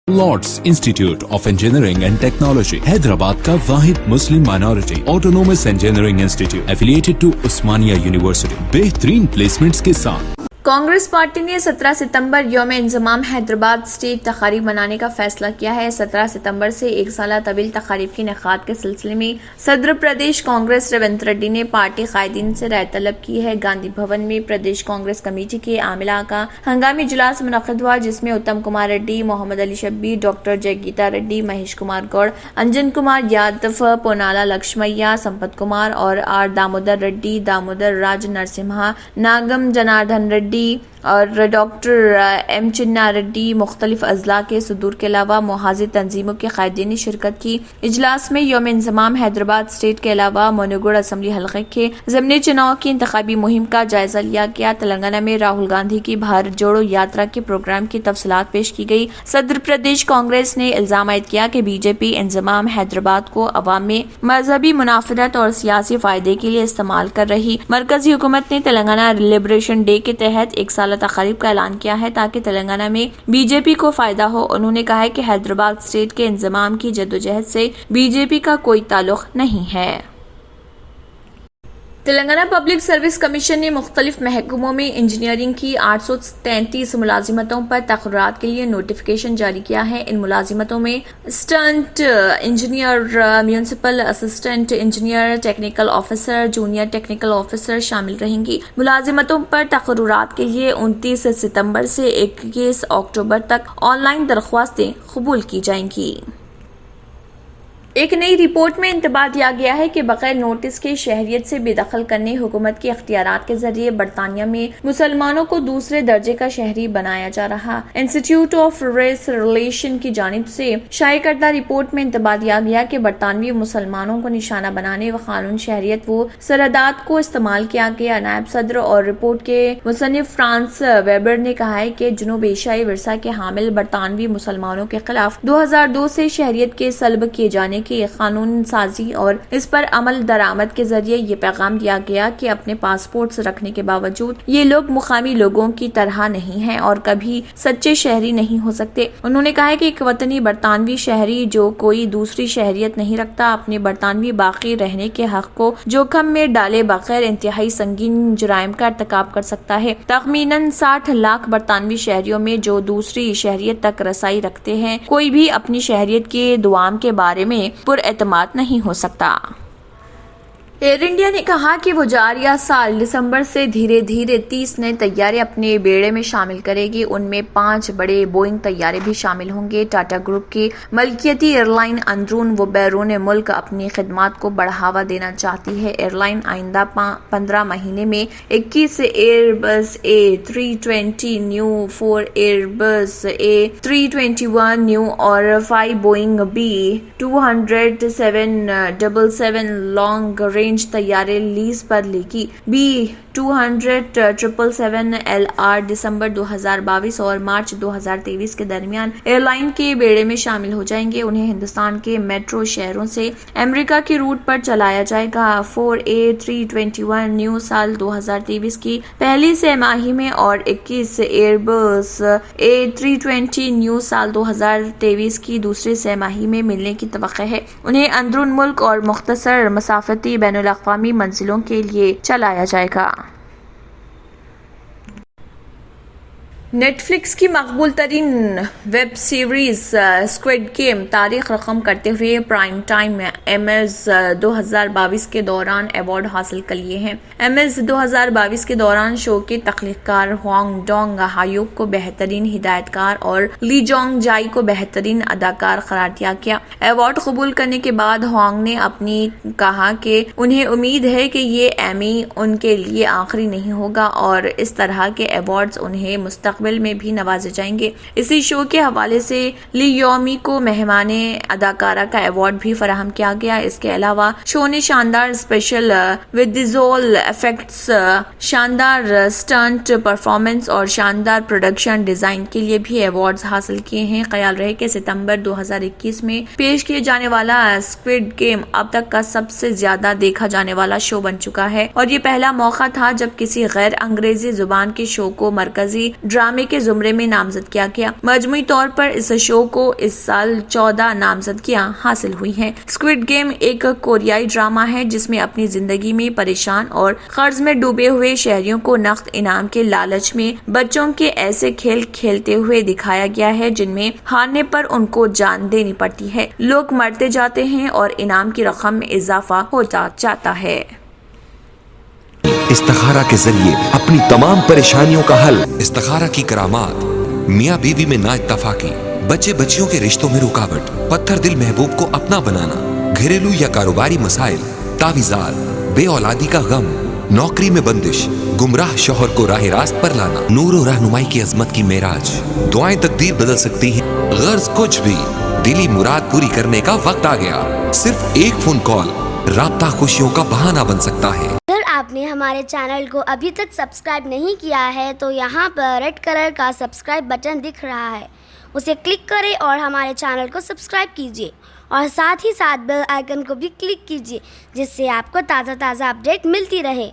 Lord's Institute of Engineering and Technology Hyderabad का वाहिद मुस्लिम minority autonomous engineering institute affiliated to Osmania University बेहतरीन placements के साथ। कांग्रेस पार्टी ने 17 सितंबर यौम इंज़माम हैदराबाद स्टेट तकारीब मनाने का फैसला किया है। 17 सितंबर से एक साल तवील तकारीब के इनेकाद के सिलसिले में सदर प्रदेश कांग्रेस रेवंत रेड्डी ने पार्टी कायदीन से राय तलब की है। गांधी भवन में प्रदेश कांग्रेस कमेटी के आमिला का हंगामी इजलास मुनक्किद हुआ, जिसमें उत्तम कुमार रेड्डी, मोहम्मद अली शब्बीर, डॉक्टर जयगीता रेड्डी, महेश कुमार गौड़, अंजन कुमार यादव, पोनाला लक्ष्मయ్య, संपत कुमार और आर दामोदर रेड्डी, दामोदर राज नरसिम्हा, नागम जनार्दन रेड्डी और डॉक्टर एम चिन्ना रेड्डी मुख्तलिफ अजला के सदूर के अलावा मुहाजिर तंजीमों के कायदीन ने शिरकत की। इजलास में यौम इंज़माम हैदराबाद स्टेट के अलावा मोनूगढ़ असम्बली हल्के के ज़मीनी चुनाव की इंतखाबी मुहिम का जायजा लिया गया। तेलंगाना में राहुल गांधी की भारत जोड़ो यात्रा के प्रोग्राम की तफसीलात पेश की गई। सदर प्रदेश कांग्रेस ने इल्जाम आयद किया कि बीजेपी इंज़माम हैदराबाद को अवाम में मजहबी मुनाफरत और सियासी फायदे के लिए इस्तेमाल कर रही। मरकजी हुकूमत ने तेलंगाना लिबरेशन डे के तहत एक साल तकारीब का ऐलान किया है ताकि तेलंगाना में बीजेपी को फायदा हो। उन्होंने कहा है कि हैदराबाद स्टेट के इंजमाम की जद्दोजहद से बीजेपी का कोई ताल्लुक नहीं है। तेलंगाना पब्लिक सर्विस कमीशन ने मुख्तलिफ महकमों में इंजीनियरिंग की 833 मुलाजिमतों पर तकर्रात के लिए नोटिफिकेशन जारी किया है। इन मुलाजिमतों में stunt engineer, municipal assistant engineer, technical officer, junior technical officer शामिल रहेंगी। मुलाजिमतों पर तकर्रात के लिए 29 सितंबर से 21 अक्टूबर तक ऑनलाइन दरख्वास्तें कबूल की जाएंगी। एक नई रिपोर्ट में इंतबाह दिया गया है कि बगैर नोटिस के शहरियत से बेदखल करने हुकूमत के इख्तियारात के जरिए बरतानिया में मुसलमानों को दूसरे दर्जे का शहरी बनाया जा रहा। इंस्टीट्यूट ऑफ रेस रिलेशन की जानिब से शाये करदा रिपोर्ट में इंतबाह दिया गया कि बरतानवी मुसलमानों को निशाना बनाने व कानून शहरियत व सरहदात को इस्तेमाल किया गया। नायब सदर और रिपोर्ट के मुसन्निफ फ्रांस वेबर ने कहा है कि जुनूब एशियाई विरसा के हामिल बरतानवी मुसलमानों के खिलाफ 2002 से शहरियत के सल्ब किए जाने की कानून साजी और इस पर अमल दरामद के जरिए ये पैगाम दिया गया कि अपने पासपोर्ट्स रखने के बावजूद ये लोग मुकामी लोगों की तरह नहीं हैं और कभी सच्चे शहरी नहीं हो सकते। उन्होंने कहा है कि एक वतनी बरतानवी शहरी जो कोई दूसरी शहरियत नहीं रखता अपने बरतानवी बाकी रहने के हक को जोखम में डाले बगैर इंतहाई संगीन जुराइम का इर्तिकाब कर सकता है। तखमीनन 60 लाख बरतानवी शहरियों में जो दूसरी शहरियत तक रसाई रखते हैं, कोई भी अपनी शहरियत के दुआम के बारे में एतमाद नहीं हो सकता। एयर इंडिया ने कहा कि वो जारिया साल दिसंबर से धीरे धीरे 30 नए तैयारे अपने बेड़े में शामिल करेगी। उनमें 5 बड़े बोइंग तैयारे भी शामिल होंगे। टाटा ग्रुप की मलकियती एयरलाइन अंदरून व बैरून मुल्क अपनी खिदमात को बढ़ावा देना चाहती है। एयरलाइन आइंदा 15 महीने में 21 Airbus A320 new, 4 Airbus A321 new और 5 बोइंग B200 777 लॉन्ग रेंज तैयारे लीज पर लेगी। B200 777LR दिसंबर 2022 और मार्च 2023 के दरमियान एयरलाइन के बेड़े में शामिल हो जाएंगे। उन्हें हिंदुस्तान के मेट्रो शहरों से अमेरिका के रूट पर चलाया जाएगा। 4 A321 न्यू साल 2023 की पहली तिमाही में और 21 एयरबस A320 न्यू साल 2023 की दूसरी तिमाही में मिलने की तवक्को है। उन्हें अंदरून मुल्क और मुख्तसर मसाफती बैनुल-अक़वामी मंजिलों के लिए चलाया जाएगा। नेटफ्लिक्स की मकबूल तरीन वेब सीरीज स्क्विड गेम तारीख रकम करते हुए प्राइम टाइम में एमेज 2022 के दौरान अवार्ड हासिल कर लिए हैं। एमेज 2022 के दौरान शो के तख्लीक़कार हुआंग डोंग हायुक को बेहतरीन हिदायतकार और ली जोंग जाई को बेहतरीन अदाकार करार दिया गया। अवार्ड कबूल करने के बाद हुआंग ने अपनी कहा कि उन्हें उम्मीद है कि ये एमी उनके लिए आखिरी नहीं होगा और इस तरह के अवार्ड्स उन्हें मुस्तक़बिल में भी नवाजे जाएंगे। इसी शो के हवाले से ली योमी को मेहमाने अदाकारा का अवार्ड भी फराहम किया गया। इसके अलावा शो ने शानदार स्पेशल विजुअल इफेक्ट्स, शानदार स्टंट परफॉर्मेंस और शानदार प्रोडक्शन डिजाइन के लिए भी अवार्ड्स हासिल किए हैं। ख्याल रहे कि सितंबर 2021 में पेश किए जाने वाला स्क्विड गेम अब तक का सबसे ज्यादा देखा जाने वाला शो बन चुका है और ये पहला मौका था जब किसी गैर अंग्रेजी जुबान के शो को मरकजी ड्रामा ڈرامے کے زمرے میں نامزد کیا گیا۔ مجموعی طور پر اس شو کو اس سال 14 نامزدگیاں حاصل ہوئی ہیں۔ اسکوئڈ گیم ایک کوریائی ڈرامہ ہے جس میں اپنی زندگی میں پریشان اور قرض میں ڈوبے ہوئے شہریوں کو نقد انعام کے لالچ میں بچوں کے ایسے کھیل کھیلتے ہوئے دکھایا گیا ہے جن میں ہارنے پر ان کو جان دینی پڑتی ہے، لوگ مرتے جاتے ہیں اور انعام کی رقم میں اضافہ ہوتا جاتا ہے۔ استخارہ کے ذریعے اپنی تمام پریشانیوں کا حل۔ استخارہ کی کرامات: میاں بیوی میں نا اتفاقی، بچے بچیوں کے رشتوں میں رکاوٹ، پتھر دل محبوب کو اپنا بنانا، گھریلو یا کاروباری مسائل، تعویذات، بے اولادی کا غم، نوکری میں بندش، گمراہ شوہر کو راہ راست پر لانا، نور و رہنمائی کی عظمت کی معراج۔ دعائیں تقدیر بدل سکتی ہیں، غرض کچھ بھی، دلی مراد پوری کرنے کا وقت آ گیا۔ صرف ایک فون کال رابطہ خوشیوں کا بہانہ بن سکتا ہے۔ اگر آپ نے ہمارے چینل کو ابھی تک سبسکرائب نہیں کیا ہے تو یہاں پر ریڈ کلر کا سبسکرائب بٹن دکھ رہا ہے، اسے کلک کریں اور ہمارے چینل کو سبسکرائب کیجیے اور ساتھ ہی ساتھ بیل آئیکن کو بھی کلک کیجیے جس سے آپ کو تازہ اپڈیٹ ملتی رہے۔